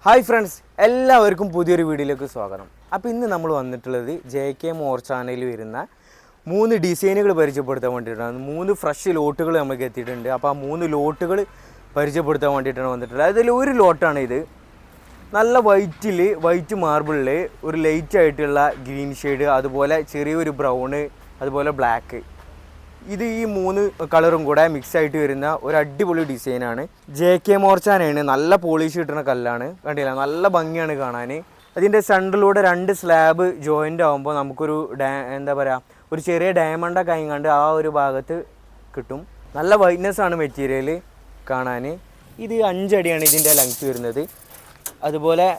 Hi friends, എല്ലാവർക്കും പുതിയൊരു വീഡിയോയിലേക്ക് സ്വാഗതം. അപ്പോൾ ഇന്ന് നമ്മൾ വന്നിട്ടുള്ളത് JK മോർ ചാനലിൽ വരുന്ന 3 ഡിസൈനുകൾ പരിചയപ്പെടുത്താൻ വേണ്ടിയിട്ടാണ്. 3 ഫ്രഷ് ലോട്ടുകൾ നമുക്ക് എത്തിയിട്ടുണ്ട്. അപ്പോൾ ആ 3 ലോട്ടുകൾ പരിചയപ്പെടുത്താൻ വേണ്ടിയിട്ടാണ് വന്നിട്ടുള്ളത്. അതിൽ ഒരു ലോട്ടാണ് ഇത്. നല്ല വൈറ്റ് മാർബിളിൽ ഒരു ലൈറ്റ് ആയിട്ടുള്ള ഗ്രീൻ ഷെയ്ഡ്, അതുപോലെ ചെറിയൊരു ബ്രൗണ്, അതുപോലെ ബ്ലാക്ക്. ഇത് ഈ 3 കളറും കൂടെ മിക്സ് ആയിട്ട് വരുന്ന ഒരു അടിപൊളി ഡിസൈനാണ്. JK മോർച്ചാനാണ്. നല്ല പോളിഷ് കിട്ടുന്ന കല്ലാണ്. കണ്ടില്ല, നല്ല ഭംഗിയാണ് കാണാൻ. അതിൻ്റെ സെൻറ്ററിലൂടെ 2 സ്ലാബ് ജോയിൻ്റ് ആകുമ്പോൾ നമുക്കൊരു ഒരു ചെറിയ ഡയമണ്ടൊക്കെ ആയിങ്ങാണ്ട് ആ ഒരു ഭാഗത്ത് കിട്ടും. നല്ല വൈറ്റ്നെസ് ആണ് മെറ്റീരിയൽ കാണാൻ. ഇത് 5 അടിയാണ് ഇതിൻ്റെ ലെങ്ത്ത് വരുന്നത്. അതുപോലെ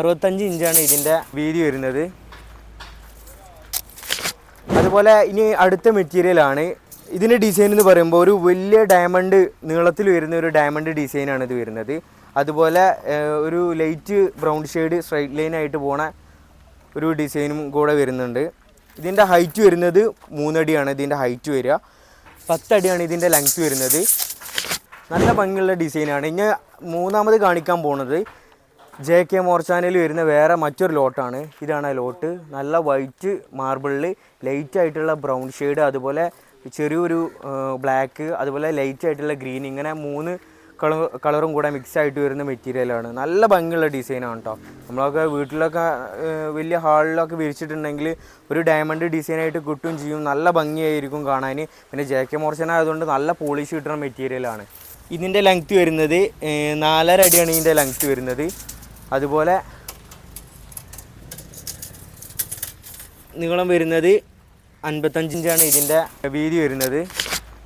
65 ഇഞ്ചാണ് ഇതിൻ്റെ വീതി വരുന്നത്. അതുപോലെ ഇനി അടുത്ത മെറ്റീരിയലാണ്. ഇതിൻ്റെ ഡിസൈൻ എന്ന് പറയുമ്പോൾ ഒരു വലിയ ഡയമണ്ട് നീളത്തിൽ വരുന്ന ഒരു ഡയമണ്ട് ഡിസൈനാണ് ഇത് വരുന്നത്. അതുപോലെ ഒരു light brown shade straight line ആയിട്ട് പോണ ഒരു ഡിസൈനും കൂടെ വരുന്നുണ്ട്. ഇതിൻ്റെ ഹൈറ്റ് വരുന്നത് 3 അടിയാണ് ഇതിൻ്റെ ഹൈറ്റ് വരിക. 10 അടിയാണ് ഇതിൻ്റെ ലെങ്ത്ത് വരുന്നത്. നല്ല ഭംഗിയുള്ള ഡിസൈനാണ്. ഇനി മൂന്നാമത് കാണിക്കാൻ പോകുന്നത് JK മോർ ചാനലിൽ വരുന്ന വേറെ മറ്റൊരു ലോട്ടാണ്. ഇതാണ് ആ ലോട്ട്. നല്ല വൈറ്റ് മാർബിളിൽ ലൈറ്റ് ആയിട്ടുള്ള ബ്രൗൺ ഷെയ്ഡ്, അതുപോലെ ചെറിയൊരു ബ്ലാക്ക്, അതുപോലെ ലൈറ്റ് ആയിട്ടുള്ള ഗ്രീൻ, ഇങ്ങനെ 3 കളറും കൂടെ മിക്സ് ആയിട്ട് വരുന്ന മെറ്റീരിയലാണ്. നല്ല ഭംഗിയുള്ള ഡിസൈനാണ് കേട്ടോ. നമ്മളൊക്കെ വീട്ടിലൊക്കെ വലിയ ഹാളിലൊക്കെ വിരിച്ചിട്ടുണ്ടെങ്കിൽ ഒരു ഡയമണ്ട് ഡിസൈനായിട്ട് കിട്ടുകയും ചെയ്യും. നല്ല ഭംഗിയായിരിക്കും കാണാൻ. പിന്നെ JK മോർ ചാനൽ ആയതുകൊണ്ട് നല്ല പോളിഷ് കിട്ടുന്ന മെറ്റീരിയലാണ്. ഇതിൻ്റെ ലെങ്ത്ത് വരുന്നത് 4.5 അടിയാണ് ഇതിൻ്റെ ലെങ്ത്ത് വരുന്നത്. അതുപോലെ നീളം വരുന്നത് 55 ഇഞ്ചാണ് ഇതിൻ്റെ വീതി വരുന്നത്.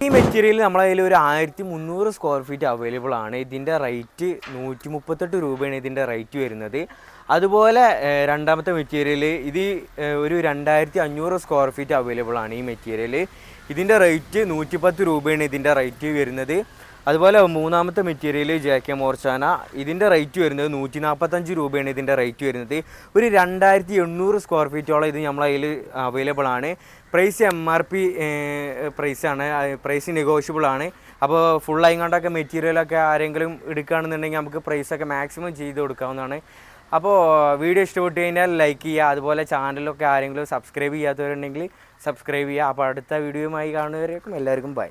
ഈ മെറ്റീരിയൽ നമ്മളെ കയ്യിൽ ഒരു 1300 സ്ക്വയർ ഫീറ്റ് അവൈലബിൾ ആണ്. ഇതിൻ്റെ റേറ്റ് 138 രൂപയാണ് ഇതിൻ്റെ റേറ്റ് വരുന്നത്. അതുപോലെ രണ്ടാമത്തെ മെറ്റീരിയൽ ഇത് ഒരു 2500 സ്ക്വയർ ഫീറ്റ് അവൈലബിൾ ആണ് ഈ മെറ്റീരിയൽ. ഇതിൻ്റെ റേറ്റ് 110 രൂപയാണ് ഇതിൻ്റെ റേറ്റ് വരുന്നത്. അതുപോലെ മൂന്നാമത്തെ മെറ്റീരിയൽ JK മോർ ചാന, ഇതിൻ്റെ റേറ്റ് വരുന്നത് 145 രൂപയാണ് ഇതിൻ്റെ റേറ്റ് വരുന്നത്. ഒരു 2800 സ്ക്വയർ ഫീറ്റോളം ഇത് നമ്മളെ കയ്യിൽ അവൈലബിൾ ആണ്. പ്രൈസ് MRP പ്രൈസാണ്. പ്രൈസ് നെഗോഷ്യബിൾ ആണ്. അപ്പോൾ ഫുള്ളായി കൊണ്ടൊക്കെ മെറ്റീരിയലൊക്കെ ആരെങ്കിലും എടുക്കുകയാണെന്നുണ്ടെങ്കിൽ നമുക്ക് പ്രൈസൊക്കെ മാക്സിമം ചെയ്ത് കൊടുക്കാവുന്നതാണ്. അപ്പോൾ വീഡിയോ ഇഷ്ടപ്പെട്ട് കഴിഞ്ഞാൽ ലൈക്ക് ചെയ്യുക. അതുപോലെ ചാനലൊക്കെ ആരെങ്കിലും സബ്സ്ക്രൈബ് ചെയ്യാത്തവരുണ്ടെങ്കിൽ സബ്സ്ക്രൈബ് ചെയ്യുക. അപ്പോൾ അടുത്ത വീഡിയോയുമായി കാണുന്നവരേക്കും എല്ലാവർക്കും ബൈ.